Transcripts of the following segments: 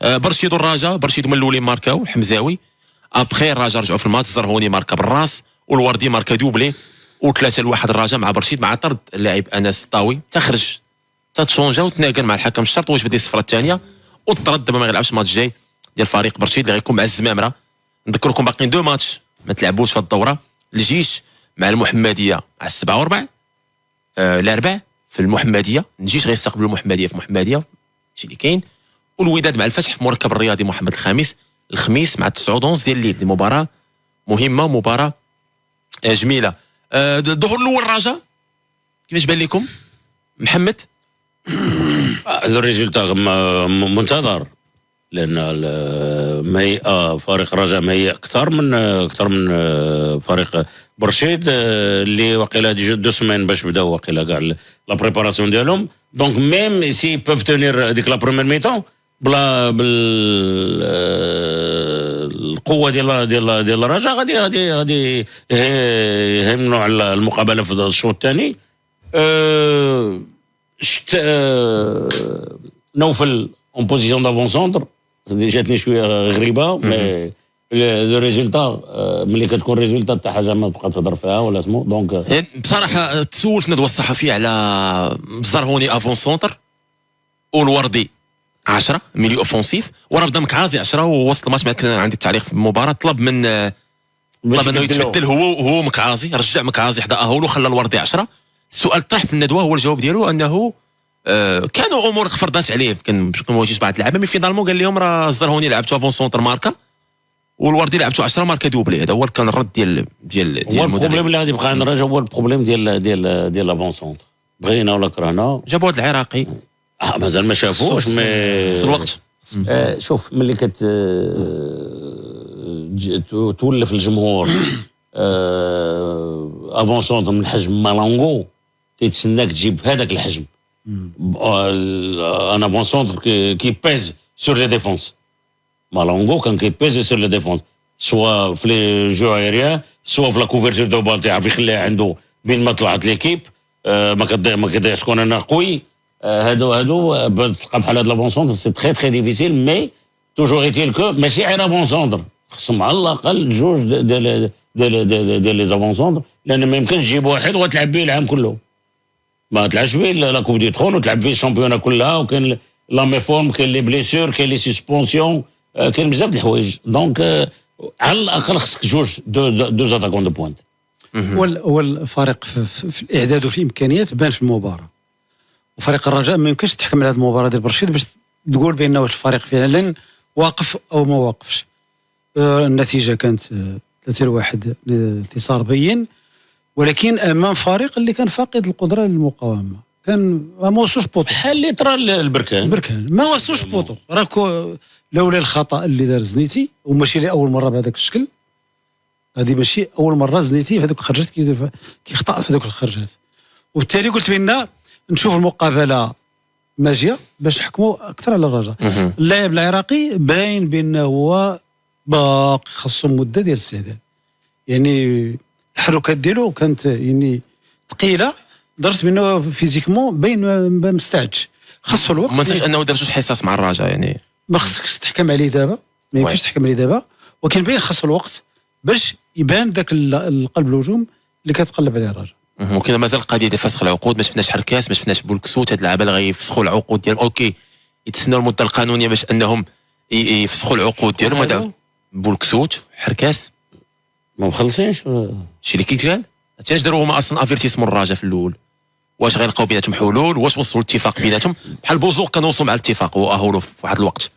برشيد والرجاء، برشيد من الاولين ماركاو الحمزاوي، ابخي الرجاء رجعوا في الماتش، الزرهوني ماركا بالراس والوردي ماركا دوبلي، و3-1 الرجاء مع برشيد مع طرد اللاعب انس الطاوي، تخرج تتشونجا وتناقل مع الحكم الشرط واش بدي الصفره الثانيه وطرد. دابا ما غيلعبش الماتش الجاي ديال فريق برشيد اللي غيكون مع الزمامره. نذكركم باقيين 2 ماتش ما تلعبوش في الدوره، الجيش مع المحمديه على 7 و4 الاربع في المحمديه، الجيش غيستقبل المحمديه في المحمديه شي اللي كاين، والوداد مع الفتح في مركب الرياضي محمد الخميس مع 9:11 ديال الليل. مباراه مهمه، مباراه جميله. الظهور الاول الرجاء كيفاش بان لكم محمد؟ الريزلتا منتظر، لان فريق الرجاء مهيئ اكثر من فريق برشيد اللي واقيلا دي 2 سيمين باش بداو واقيلا كاع لا بريباراسيون ديالهم. دونك ميم سي بوف تونير ديك لا بروميير ميتون بلا القوه ديال الرجاء غادي يهمنوا على المقابله في الشوط الثاني. نوفل اون بوزيسيون دافون سونتر جاتني شويه غريبه، مي لو ريزولتا ملي كتكون ريزولتا حتى حاجه ما تبقى تهضر فيها ولا سمو. دونك بصراحه تسولت الندوه الصحفيه على الزرهوني افون سونتر والوردي 10 ميلي اوفونسيف، وراه بدا مكعازي 10 ووسط الماتش ما كان عندي التعليق في المباراه، طلب انه يتبدل هو مكعازي، رجع مكعازي حدا اهول وخلى الوردي 10. السؤال طرح في الندوه هو الجواب ديالو انه كانوا امور خفرضات عليه، كان واجهش بعض اللعابه، مي فينالمون قال لهم راه الزرهوني لعبتو افون سونتر ماركا والوردي لعبتو 10 ماركا دوبلي. هذا هو كان الرد ديال هو البروبليم اللي غادي يبقى عند الرجاء، هو البروبليم ديال لافون سونتر، بغينا ولا كرهنا. جابوا هذا العراقي مازال ما شافوش مي في الوقت. شوف ملي تولف الجمهور افون سونتر من حجم مالونغو تيتسناك تجيب هذاك الحجم. ان افون سونتر كي بيز سور لي ديفونس، مالونغو كان كي بيز سور لي ديفونس سوا في لي جو ايريان سوا في لا كوفرتور دو بال، تعرف يخليها عنده بين ما طلعت ليكيب ما كتضيعش تكون انا قوي. هادو تلقى بحال هاد لافون سونتر سي تري تري ديفيسيل، مي توجور ايتيل كو ماشي غير افون سونتر، خصهم على الاقل جوج ديال لي زافون سونتر، لان ما يمكنش تجيب واحد وتلعب به العام كله، ما تلعبش به لا كوب دي ترون وتلعب به الشامبيونه كلها، وكاين لا ميفورم، كاين لي بليسور، كاين لي سسبونسيون، كاين بزاف د الحوايج. دونك على الاقل خصك جوج دو زاتاكون دو بوينت. هو الفريق في الاعداد وفي الامكانيات بان في المباراه، وفريق الرجاء ما يمكنش تحكم على هذه المباراه ديال برشيد باش تقول بان واش الفريق فعلا واقف او ما واقفش. النتيجه كانت 3-1 انتصار بين، ولكن امام فريق اللي كان فاقد القدره للمقاومه، كان ما وصلش بوطو بحال اللي طرا البركان ما وصلش بوطو. راكو لولا الخطا اللي دار زنيتي، وماشي لاول مره بهذاك الشكل، هذه ماشي اول مره زنيتي في هذوك الخرجات كيخطا في هذوك الخرجات، وبالتالي قلت بان نشوف المقابله ماجيه باش نحكموا اكثر على الرجاء. اللاعب العراقي باين بانه هو باقي خاصو مده ديال الاستعداد، يعني التحركات ديالو كانت يعني ثقيله، درت بانه فيزيكمون باين ما مستعدش، خاصو الوقت. ما نساش انه دار جوج حصص مع الرجاء، يعني ما خصكش تحكم عليه دابا، ما يمكنش تحكم عليه دابا، ولكن باين خاصو الوقت باش يبان ذاك القلب الهجوم اللي كتقلب عليه الرجاء. ممكن مازال القضيه ديال فسخ العقود، ما شفناش حركاس، ما شفناش بولكسوت، هاد اللعابه اللي غيفسخوا العقود ديالهم اوكي يتسناو المده القانونيه باش انهم يفسخوا العقود ديالهم. هذا بولكسوت حركاس ما مخلصينش شي اللي كيتقال. علاش داروا هما اصلا افيرتيسمون الرجاء في الاول؟ واش غيلقاو بيناتهم حلول؟ واش وصلوا لاتفاق بيناتهم؟ بحال بوزوق كانوا وصلوا مع الاتفاق واهولوا في واحد الوقت،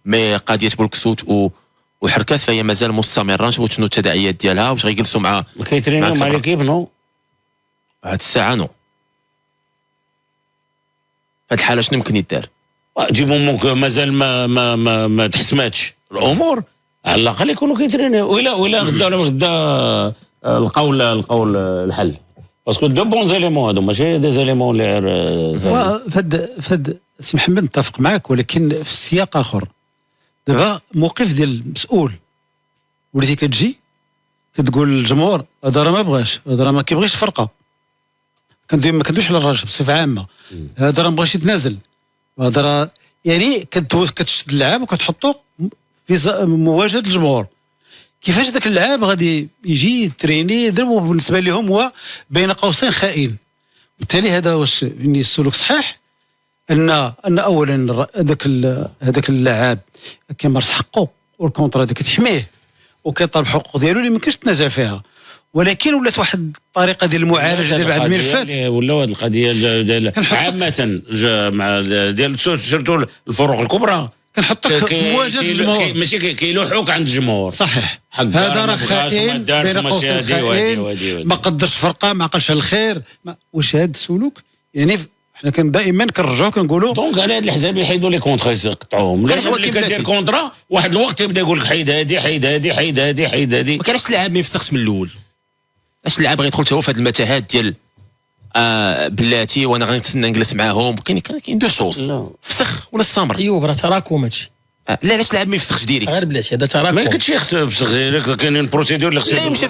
مي قضيه بولكسوت وحركاس فهي مازال مستمره. نشوفوا شنو التداعيات ديالها، واش غيجلسوا مع كيترينيو مع ليكيب نو هاد الساعه نو. هاد الحاله شنو يمكن يدار؟ دي مومون مازال ما تحسماتش الامور، على الاقل يكونوا كيترينيو، ولا غدا ولا غدا القول الحل، باسكو دو بون زيليمون هادو ماشي دي زيليمون اللي غير فهاد سي محمد نتفق معك، ولكن في سياق اخر. دابا موقف ديال المسؤول وليتي كتجي كتقول للجمهور هذا راه ما بغاش، هذا راه ما كيبغيش الفرقه، ما كندويش على الرجل بصفه عامه، هذا راه ما بغاش يتنازل، هذا راه يعني كتشد اللاعب وكتحطو في مواجهه الجمهور. كيفاش ذاك اللاعب غادي يجي تريني يضربه بالنسبه لهم هو بين قوسين خائن. بالتالي هذا واش يعني السلوك صحيح؟ ان اولا هذاك اللاعب كيمارس حقه والكونترا هذا كتحميه وكيطالب حقوق ديالو اللي ما يمكنش تنازع فيها، ولكن ولات واحد الطريقه ديال المعالجه ديال بعض الملفات. ولا هذه القضيه ديال عامه مع ديال سورتو الفروق الكبرى كنحطك في مواجهه الجمهور، ماشي كيلوحوك عند الجمهور. صحيح، هذا راه خائن بين قوسين خائن، ما قدرش فرقه، ما عقلش على الخير. واش هذا السلوك يعني حنا كان دائما كنرجعوا كنقولوا دونك على هاد الحساب يحيدوا لي كونترا يقطعوهم. لكن اللي كدير كونترا واحد الوقت يبدا يقول لك حيد هادي حيد هادي حيد هادي حيد هادي. ما كانش اللاعب ما يفسخش من الاول. اش اللاعب غيدخل حتى هو في هذه المتاهات ديال بلاتي وانا غنتسنى نجلس معاهم؟ كاين دو شوز، فسخ ولا استمر. ايوب راه تراكم هادشي. لا علاش اللاعب ما يفسخش ديريكت؟ غير بلاتي هذا تراكم. ما يمكنش يفسخ، كاينين بروسيدور اللي خصو يمشي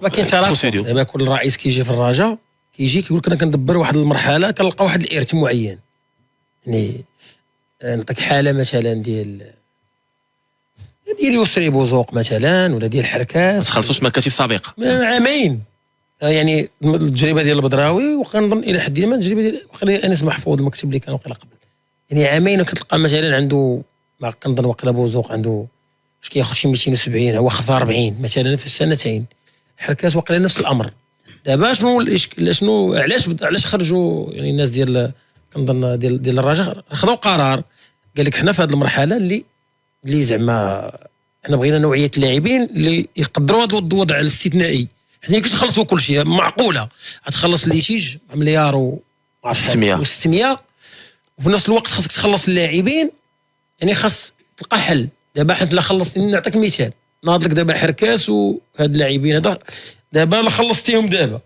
ما كاين تراكم. دابا كل رئيس كيجي في الرجاء كيجي كيقول لك انا كندبر واحد المرحله كنلقى واحد الارث معين. يعني نعطيك حاله مثلا ديال يسري بوزوق مثلا ولا ديال حركاس. ما تخلصوش مكاتب سابقه عامين. يعني التجربه ديال البدراوي وكنظن الى حد ما التجربه ديال وخلي انس محفوظ المكتب اللي كان وقيلا قبل. يعني عامين وكتلقى مثلا عنده ما كنظن وقيلا بوزوق عنده واش كياخذ شي 270 هو خذ 40 مثلا في السنتين. حركاس وقيلا نفس الامر. دابا شنو الاشكال؟ شنو علاش خرجوا يعني الناس ديال كنظن ديال الرجاء خذوا قرار قال لك حنا في هذه المرحله اللي زعما حنا بغينا نوعيه اللاعبين اللي يقدروا هذا الوضع الاستثنائي. حنا كنت تخلصوا كل شيء معقوله غتخلص الليتيج مليار و 600 وفي نفس الوقت خاصك تخلص اللاعبين. يعني خاص تلقى حل. دابا حنا لا خلصتي نعطيك مثال ناض لك دابا حركاس وهاد اللاعبين هذا دابا لا خلصتيهم دابا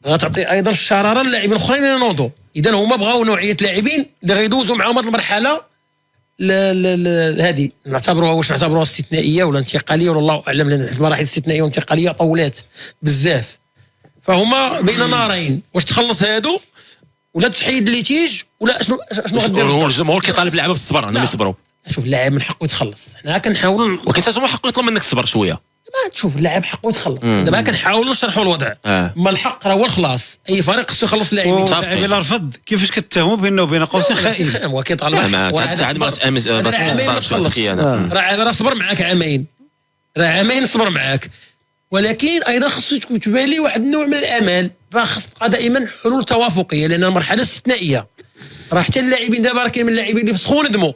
غتعطي ايضا الشراره للاعبين الاخرين ينوضوا. اذا هما بغاو نوعيه لاعبين اللي غيدوزوا معاهم هذه المرحله هذه نعتبروها واش نعتبروها استثنائيه ولا انتقاليه ولا الله اعلم، لان المراحل الاستثنائيه والانتقاليه طولات بزاف. فهما بين نارين واش تخلص هادو ولا تحيد الليتيج ولا شنو غدير؟ الجمهور كيطالب اللعابه بالصبر انهم يصبروا. شوف اللاعب من حقه يتخلص. حنا كنحاولوا ولكن حتى هو حقه يطلب منك تصبر شويه. ما تشوف اللاعب حقه يتخلص. دابا كنحاولوا نشرحوا الوضع. ما الحق راه هو الخلاص. اي فريق خصو يخلص اللاعبين. اللاعب الا رفض كيفاش كتهموا بينه وبين قوسين خائن؟ هو كيطالب عاد ما تامس راه صبر معاك عامين. راه عامين صبر معاك، ولكن ايضا خصو تبان لي واحد النوع من الامل. فخص تبقى دائما حلول توافقيه لان المرحله استثنائيه. راه حتى اللاعبين دابا راه كاين من اللاعبين اللي فسخوا وندموا.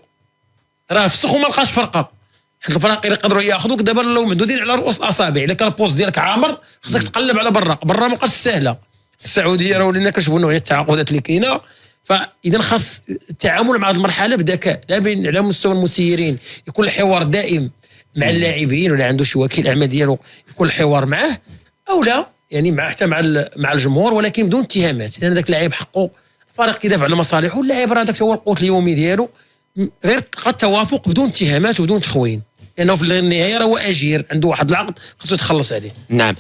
راه فسخوا ما لقاش فرقه. حيت الفرق اللي يقدروا ياخذوك دابا لو مدودين على رؤوس الاصابع. الا كان البوست ديالك عامر خصك تقلب على برا ما بقاش سهله. السعوديه راه ولينا كنشوفوا نوعيه التعاقدات اللي كاينه. فاذا خاص التعامل مع هذه المرحله بذكاء لا بين على مستوى المسيرين يكون الحوار دائم مع اللاعبين ولا عنده شي وكيل اعمال ديالو يكون الحوار معه او لا يعني مع حتى مع الجمهور، ولكن بدون اتهامات. لان ذاك اللاعب حقه الفريق كيدافع على مصالحه واللاعب راه هذاك هو القوت اليومي ديالو. غير تلقى التوافق بدون اتهامات وبدون تخوين لانه في النهايه راه هو اجير عنده واحد العقد خصو يتخلص عليه. نعم.